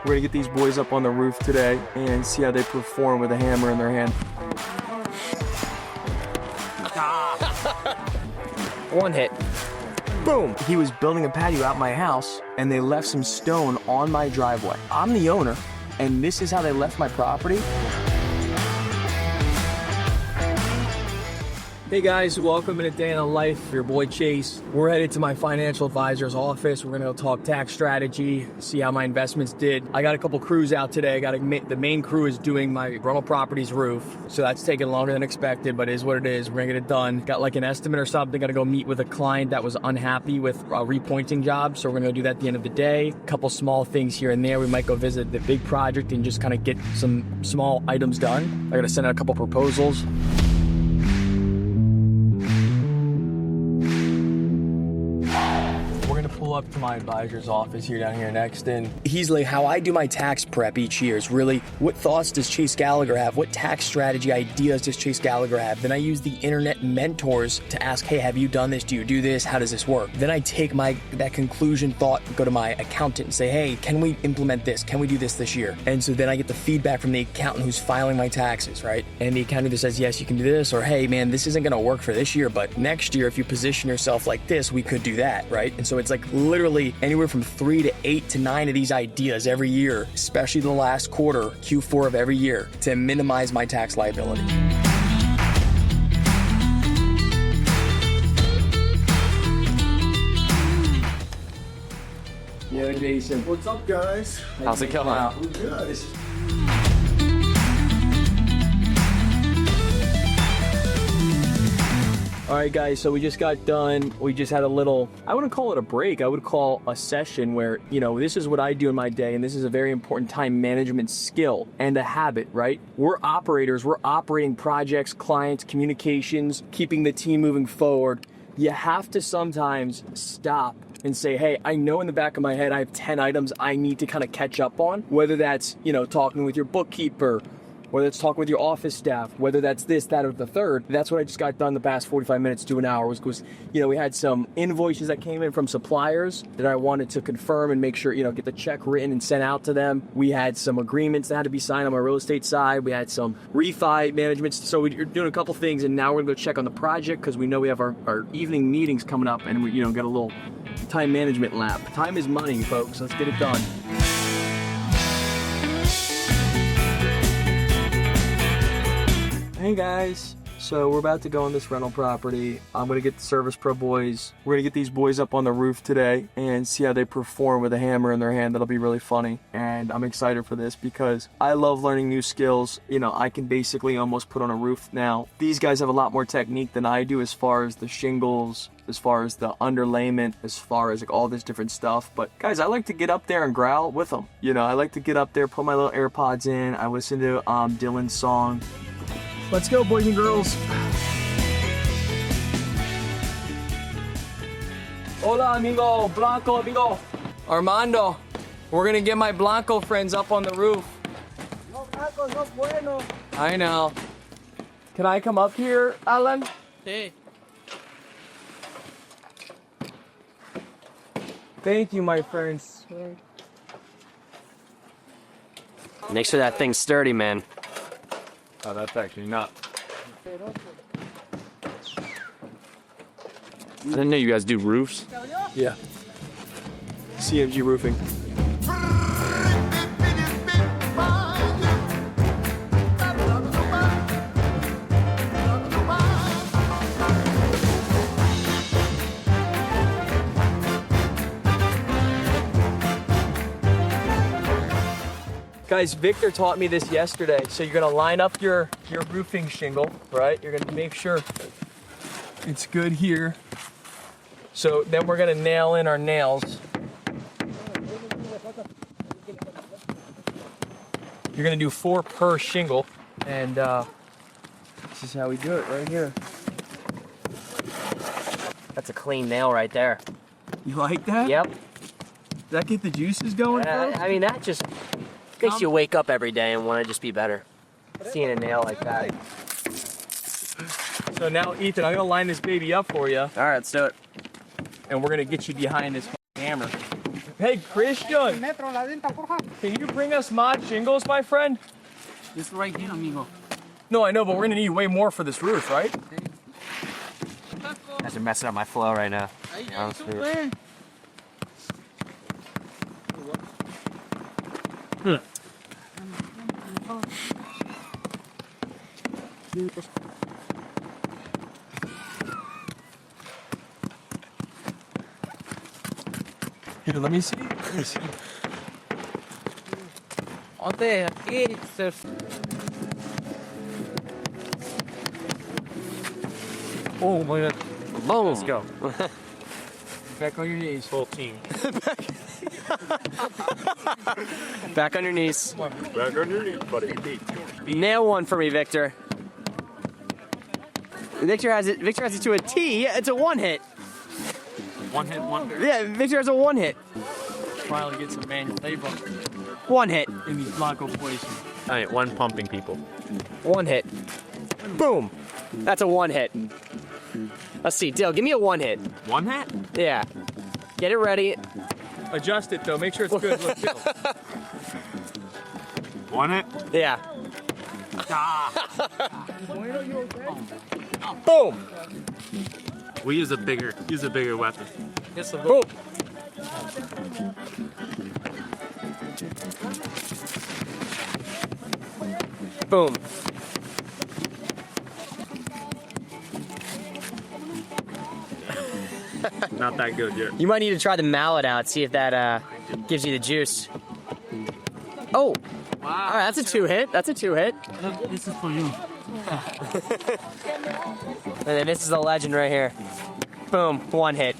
We're gonna get these boys up on the roof today and see how they perform with a hammer in their hand. One hit. Boom! He was building a patio out my house and they left some stone on my driveway. I'm the owner and this is how they left my property. Hey guys, welcome to a day in the life. Your boy Chase. We're headed to my financial advisor's office. We're gonna go talk tax strategy, see how my investments did. I got a couple crews out today. The main crew is doing my rental property's roof, so that's taking longer than expected, but it is what it is. We're gonna get it done. Got like an estimate or something. Gotta go meet with a client that was unhappy with a repointing job, so we're gonna go do that at the end of the day. A couple small things here and there. We might go visit the big project and just kind of get some small items done. I gotta send out a couple proposals. Pull up to my advisor's office here down here next, and he's like, how I do my tax prep each year is really, what thoughts does Chase Gallagher have? What tax strategy ideas does Chase Gallagher have? Then I use the internet mentors to ask, hey, have you done this? Do you do this? How does this work? Then I take that conclusion thought, go to my accountant and say, hey, can we implement this? Can we do this year? And so then I get the feedback from the accountant who's filing my taxes, right? And the accountant either says, yes, you can do this, or hey, man, this isn't gonna work for this year, but next year, if you position yourself like this, we could do that, right? And so it's like literally anywhere from 3 to 8 to 9 of these ideas every year, especially the last quarter, Q4 of every year, to minimize my tax liability. Yeah, Jason. What's up, guys? How's it going? We're good. All right, guys, so we just got done. We just had a little, I wouldn't call it a break. I would call a session where, this is what I do in my day, and this is a very important time management skill and a habit, right? We're operators. We're operating projects, clients, communications, keeping the team moving forward. You have to sometimes stop and say, hey, I know in the back of my head I have 10 items I need to kind of catch up on, whether that's, talking with your bookkeeper, whether it's talking with your office staff, whether that's this, that, or the third. That's what I just got done the past 45 minutes to an hour was we had some invoices that came in from suppliers that I wanted to confirm and make sure, get the check written and sent out to them. We had some agreements that had to be signed on my real estate side. We had some refi management. So we're doing a couple things, and now we're gonna go check on the project because we know we have our evening meetings coming up, and we, got a little time management lap. Time is money, folks. Let's get it done. Hey guys, so we're about to go on this rental property. I'm gonna get the Service Pro boys. We're gonna get these boys up on the roof today and see how they perform with a hammer in their hand. That'll be really funny. And I'm excited for this because I love learning new skills. I can basically almost put on a roof now. These guys have a lot more technique than I do as far as the shingles, as far as the underlayment, as far as all this different stuff. But guys, I like to get up there and growl with them. I like to get up there, put my little AirPods in. I listen to Dylan's song. Let's go, boys and girls. Hola, amigo. Blanco, amigo. Armando, we're gonna get my Blanco friends up on the roof. No, Blanco, no bueno. I know. Can I come up here, Alan? Hey. Thank you, my friends. Make sure that thing's sturdy, man. Oh, that's actually not. I didn't know you guys do roofs. Yeah. CMG Roofing. Guys, Victor taught me this yesterday. So you're gonna line up your roofing shingle, right? You're gonna make sure it's good here. So then we're gonna nail in our nails. You're gonna do 4 per shingle, and this is how we do it right here. That's a clean nail right there. You like that? Yep. Does that get the juices going, bro? I mean, that just makes you wake up every day and want to just be better. Seeing a nail like that. So now, Ethan, I'm gonna line this baby up for you, All right, let's do it. and we're gonna get you behind this hammer. Hey, Christian, can you bring us mod shingles, my friend? It's right here, amigo. No, I know, but we're gonna need way more for this roof, right? You guys are messing up my flow right now. Honestly. Here, let me see. Oh my god. Boom. Let's go. Back on your knees. Full team. Back on your knees. Back on your knees, buddy. Nail one for me, Victor. Victor has it to a T. It's a one hit. One hit wonder. Yeah, Victor has a one hit. Finally get some manual labor One hit. in these Blanco places. All right, one pumping people. One hit. Boom. That's a one hit. Let's see, Dill, give me a one hit. One hit? Yeah. Get it ready. Adjust it though. Make sure it's good. Look, Bill. One hit? Yeah. Boom. We use a bigger weapon. Boom. Boom. Not that good yet. You might need to try the mallet out, see if that gives you the juice. Oh. Wow. All right, that's a two hit. That's a two hit. Look, this is for you. And then this is the legend right here. Boom, one hit.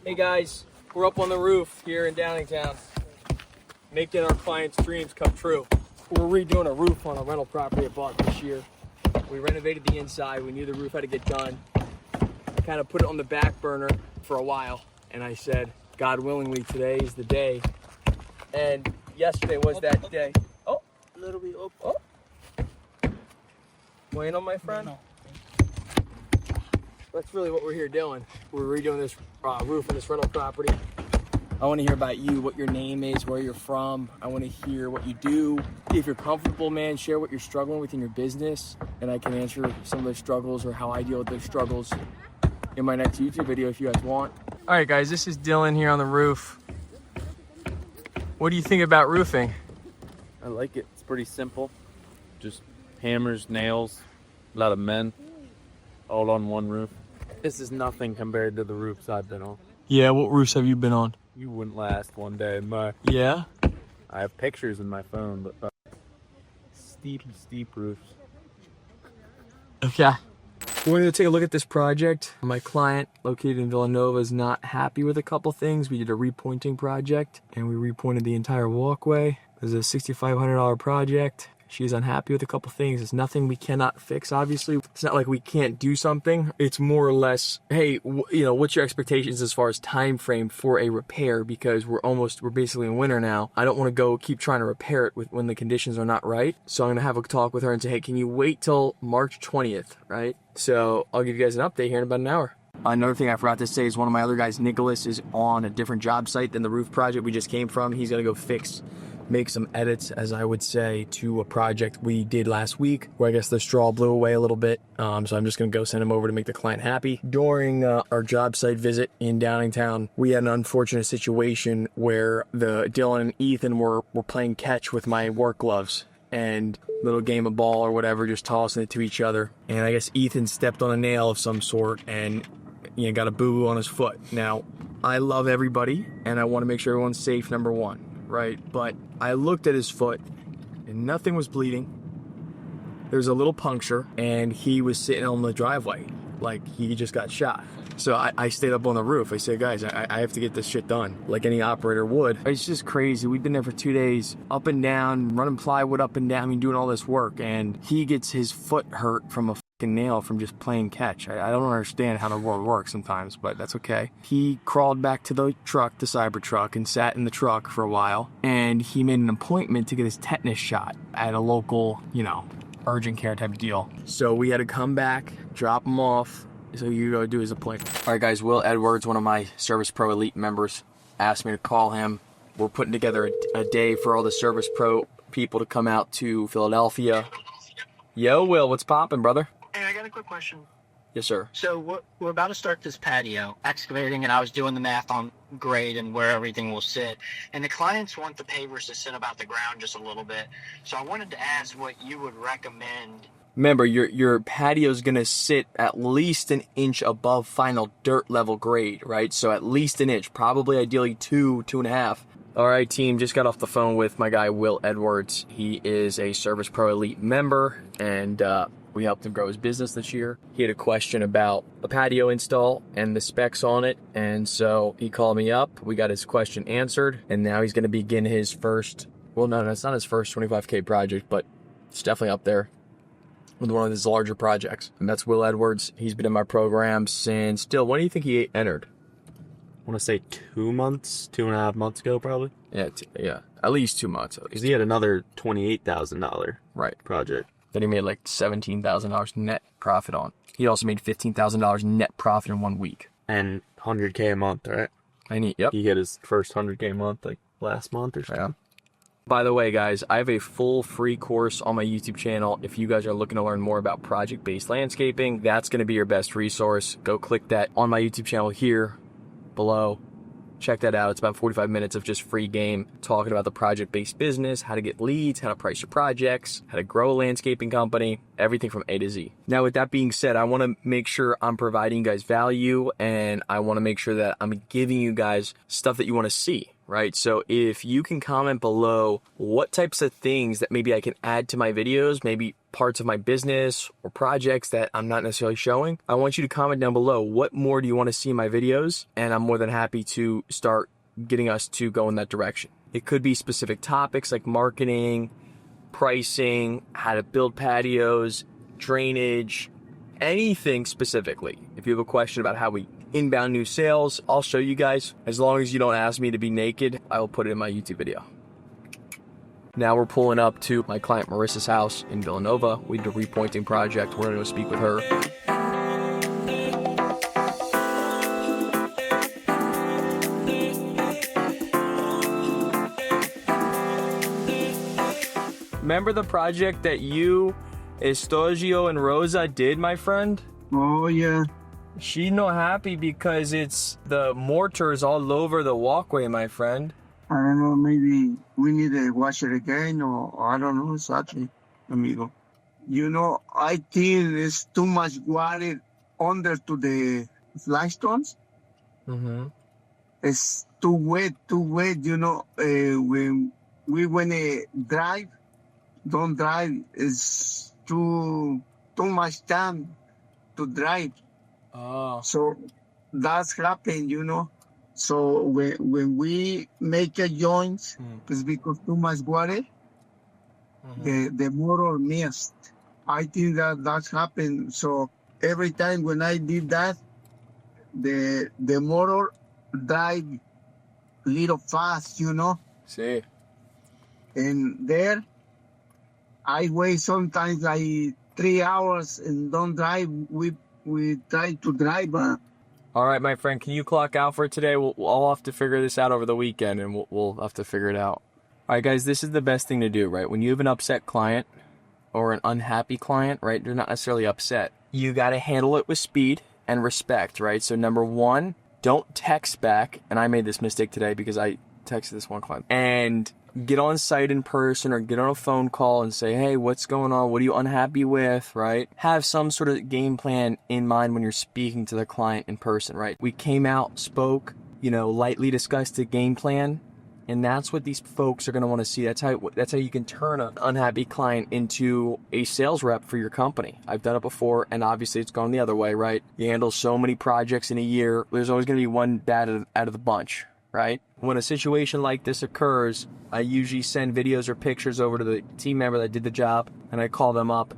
Hey guys, we're up on the roof here in Downingtown, making our clients' dreams come true. We're redoing a roof on a rental property I bought this year. We renovated the inside. We knew the roof had to get done. I kind of put it on the back burner for a while, and I said, God willingly, today is the day. And yesterday was that day. Oh, A little bit up. oh. Bueno, my friend. That's really what we're here doing. We're redoing this roof on this rental property. I want to hear about you, what your name is, where you're from. I want to hear what you do. If you're comfortable, man, share what you're struggling with in your business, and I can answer some of those struggles or how I deal with those struggles in my next YouTube video if you guys want. All right, guys, this is Dylan here on the roof. What do you think about roofing? I like it. It's pretty simple. Just hammers, nails, a lot of men, all on one roof. This is nothing compared to the roofs I've been on. Yeah, what roofs have you been on? You wouldn't last one day in my... Yeah? I have pictures in my phone, but steep roofs. Okay. We're going to take a look at this project. My client, located in Villanova, is not happy with a couple things. We did a repointing project, and we repointed the entire walkway. It was a $6,500 project. She's unhappy with a couple things. It's nothing we cannot fix, obviously. It's not like we can't do something. It's more or less, hey, what's your expectations as far as time frame for a repair? Because we're basically in winter now. I don't want to go keep trying to repair it when the conditions are not right. So I'm going to have a talk with her and say, hey, can you wait till March 20th, right? So I'll give you guys an update here in about an hour. Another thing I forgot to say is one of my other guys, Nicholas, is on a different job site than the roof project we just came from. He's going to go make some edits, as I would say, to a project we did last week where I guess the straw blew away a little bit. So I'm just going to go send him over to make the client happy. During our job site visit in Downingtown, we had an unfortunate situation where Dylan and Ethan were playing catch with my work gloves and little game of ball or whatever, just tossing it to each other. And I guess Ethan stepped on a nail of some sort and got a boo-boo on his foot. Now, I love everybody and I want to make sure everyone's safe, number one. Right, but I looked at his foot and nothing was bleeding. There's a little puncture and he was sitting on the driveway like he just got shot. So I stayed up on the roof. I said, guys, I have to get this shit done like any operator would. It's just crazy. We've been there for 2 days, up and down, running plywood up and down, doing all this work, and he gets his foot hurt from a nail from just playing catch. I don't understand how the world works sometimes, but that's okay. He crawled back to the truck, the Cybertruck, and sat in the truck for a while, and he made an appointment to get his tetanus shot at a local, urgent care type of deal. So we had to come back, drop him off, so you go do his appointment. All right, guys, Will Edwards, one of my Service Pro Elite members, asked me to call him we're putting together a day for all the Service Pro people to come out to Philadelphia. Yo, Will, what's poppin', brother? Hey, I got a quick question. Yes, sir. So we're about to start this patio excavating, and I was doing the math on grade and where everything will sit. And the clients want the pavers to sit about the ground just a little bit. So I wanted to ask what you would recommend. Remember, your patio's gonna sit at least an inch above final dirt level grade, right? So at least an inch, probably ideally 2.5. All right, team, just got off the phone with my guy, Will Edwards. He is a Service Pro Elite member, and we helped him grow his business this year. He had a question about a patio install and the specs on it, and so he called me up. We got his question answered, and now he's gonna begin his first, well, no, it's not his first 25K project, but it's definitely up there with one of his larger projects. And that's Will Edwards. He's been in my program since, still, when do you think he entered? I want to say 2 months, 2.5 months ago, probably. Yeah, at least 2 months. Because he had another $28,000 Right. project. That he made like $17,000 net profit on. He also made $15,000 net profit in 1 week. And 100K a month, right? Yep. He hit his first 100K a month like last month or something. Yeah. By the way, guys, I have a full free course on my YouTube channel. If you guys are looking to learn more about project-based landscaping, that's going to be your best resource. Go click that on my YouTube channel here below. Check that out. It's about 45 minutes of just free game talking about the project-based business, how to get leads, how to price your projects, how to grow a landscaping company, everything from A to Z. Now, with that being said, I want to make sure I'm providing you guys value, and I want to make sure that I'm giving you guys stuff that you want to see, right? So if you can comment below what types of things that maybe I can add to my videos, maybe parts of my business or projects that I'm not necessarily showing, I want you to comment down below what more do you want to see in my videos, and I'm more than happy to start getting us to go in that direction. It could be specific topics like marketing, pricing, how to build patios, drainage, anything specifically. If you have a question about how we inbound new sales, I'll show you guys. As long as you don't ask me to be naked, I will put it in my YouTube video. Now we're pulling up to my client Marissa's house in Villanova. We did a repointing project. We're going to go speak with her. Remember the project that you, Estogio, and Rosa did, my friend? Oh, yeah. She's not happy because the mortar is all over the walkway, my friend. I don't know, maybe we need to wash it again, or I don't know exactly, amigo. You know, I think it's too much water under to the flagstones. Mm-hmm. It's too wet, you know. When we drive, don't drive, it's too much time to drive. Oh. So that's happened, you know. So when we make a joint, it's because too much water, the motor missed. I think that's happened. So every time when I did that, the motor died a little fast, you know. See. And there, I wait sometimes like 3 hours and don't drive. We try to drive. All right, my friend, can you clock out for today? I'll have to figure this out over the weekend, and we'll have to figure it out. All right, guys, this is the best thing to do, right? When you have an upset client or an unhappy client, right, they're not necessarily upset. You got to handle it with speed and respect, right? So number one, don't text back. And I made this mistake today because I texted this one client. And get on site in person or get on a phone call and say, hey, what's going on? What are you unhappy with, right? Have some sort of game plan in mind when you're speaking to the client in person, right? We came out, spoke, lightly discussed the game plan. And that's what these folks are going to want to see. That's how you can turn an unhappy client into a sales rep for your company. I've done it before, and obviously it's gone the other way, right? You handle so many projects in a year. There's always going to be one bad out of the bunch, right? When a situation like this occurs, I usually send videos or pictures over to the team member that did the job, and I call them up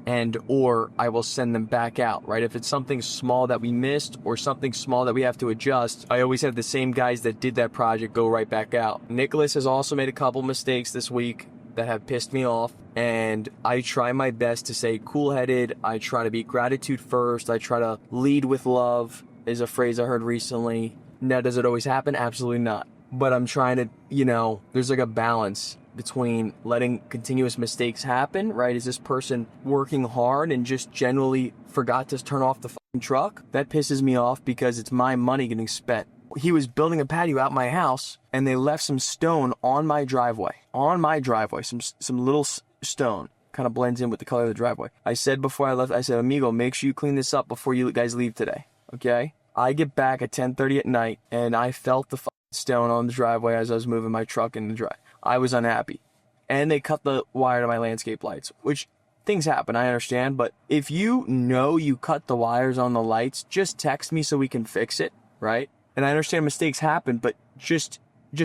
or I will send them back out, right? If it's something small that we missed or something small that we have to adjust, I always have the same guys that did that project go right back out. Nicholas has also made a couple mistakes this week that have pissed me off, and I try my best to stay cool-headed. I try to be gratitude first. I try to lead with love is a phrase I heard recently. Now, does it always happen? Absolutely not. but I'm trying to, there's like a balance between letting continuous mistakes happen, right? Is this person working hard and just generally forgot to turn off the fucking truck? That pisses me off because it's my money getting spent. He was building a patio out my house and they left some stone on my driveway. Some little stone. Kind of blends in with the color of the driveway. I said before I left, I said, amigo, make sure you clean this up before you guys leave today, okay? I get back at 10:30 at night, and I felt the stone on the driveway as I was moving my truck in the drive. I was unhappy. And they cut the wire to my landscape lights, which things happen, I understand, but if you know you cut the wires on the lights, just text me so we can fix it, right? And I understand mistakes happen, but just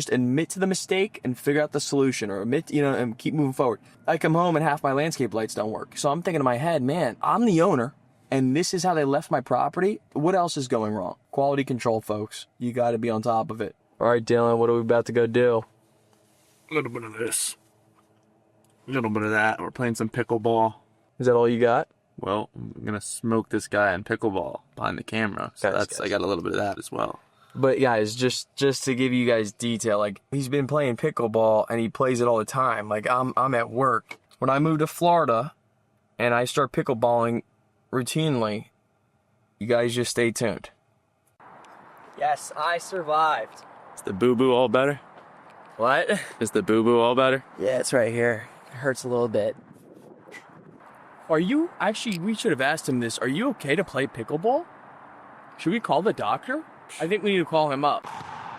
admit to the mistake and figure out the solution, or admit, and keep moving forward. I come home and half my landscape lights don't work. So I'm thinking in my head, man, I'm the owner and this is how they left my property. What else is going wrong? Quality control, folks. You got to be on top of it. All right, Dylan, what are we about to go do? A little bit of this. A little bit of that. We're playing some pickleball. Is that all you got? Well, I'm going to smoke this guy in pickleball behind the camera. So I got a little bit of that as well. But guys, just to give you guys detail, like he's been playing pickleball and he plays it all the time. Like I'm at work. When I moved to Florida and I start pickleballing routinely, you guys just stay tuned. Yes, I survived. Is the boo-boo all better? What? Is the boo-boo all better? Yeah, it's right here. It hurts a little bit. Are you, actually, we should have asked him this. Are you okay to play pickleball? Should we call the doctor? I think we need to call him up.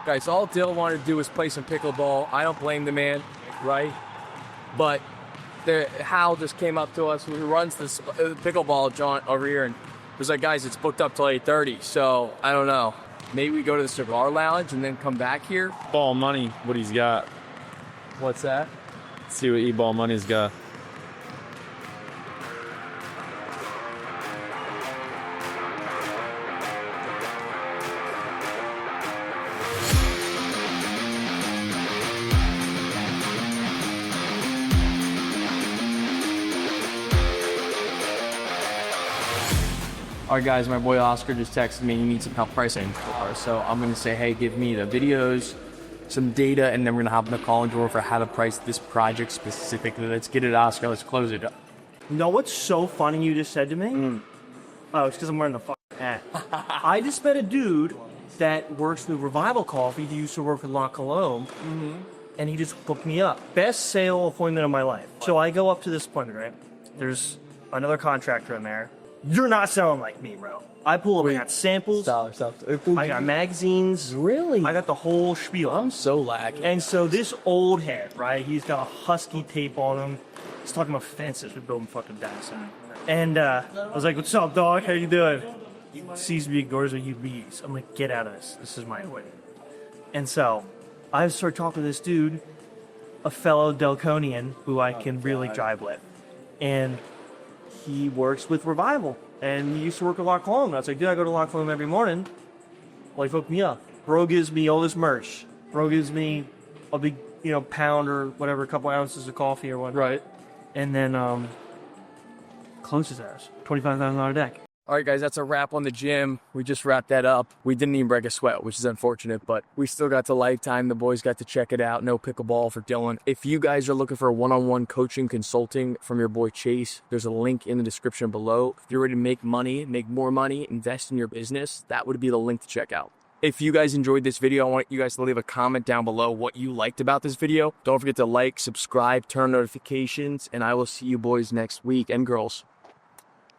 Guys, all Dill wanted to do was play some pickleball. I don't blame the man, right? But Hal just came up to us, who runs this pickleball joint over here, and was like, guys, it's booked up till 8:30, so I don't know. Maybe we go to the cigar lounge and then come back here? Ball money, what he's got. What's that? Let's see what E-Ball Money's got. All right, guys, my boy Oscar just texted me. He needs some help pricing. So I'm going to say, hey, give me the videos, some data, and then we're going to hop in the calling drawer for how to price this project specifically. Let's get it, Oscar. Let's close it up. You know what's so funny you just said to me? Oh, it's because I'm wearing the fucking hat. I just met a dude that works with Revival Coffee. He used to work with La Colombe, and he just booked me up. Best sale appointment of my life. So I go up to this appointment, right? There's another contractor in there. You're not selling like me, bro. I pull up, I got samples, Stop. I got magazines. Really? I got the whole spiel. I'm so lacking. And so this old head, right, he's got a husky tape on him. He's talking about fences. We're building fucking data center. And I was like, what's up, dog? How you doing? He sees me, ignores me, he leaves. I'm like, get out of this. This is my appointment. And so I start talking to this dude, a fellow Delconian who I can really drive with. And he works with Revival. And he used to work at La Colombe. And I was like, dude, I go to La Colombe every morning. Well, he hooked me up. Bro gives me all this merch. Bro gives me a big, pound or whatever, a couple ounces of coffee or whatnot. Right. And then closes ours. $25,000 deck. All right, guys, that's a wrap on the gym. We just wrapped that up. We didn't even break a sweat, which is unfortunate, but we still got to Lifetime. The boys got to check it out. No pickleball for Dylan. If you guys are looking for one-on-one coaching consulting from your boy Chase, there's a link in the description below. If you're ready to make money, make more money, invest in your business, that would be the link to check out. If you guys enjoyed this video, I want you guys to leave a comment down below what you liked about this video. Don't forget to like, subscribe, turn on notifications, and I will see you boys next week, and girls.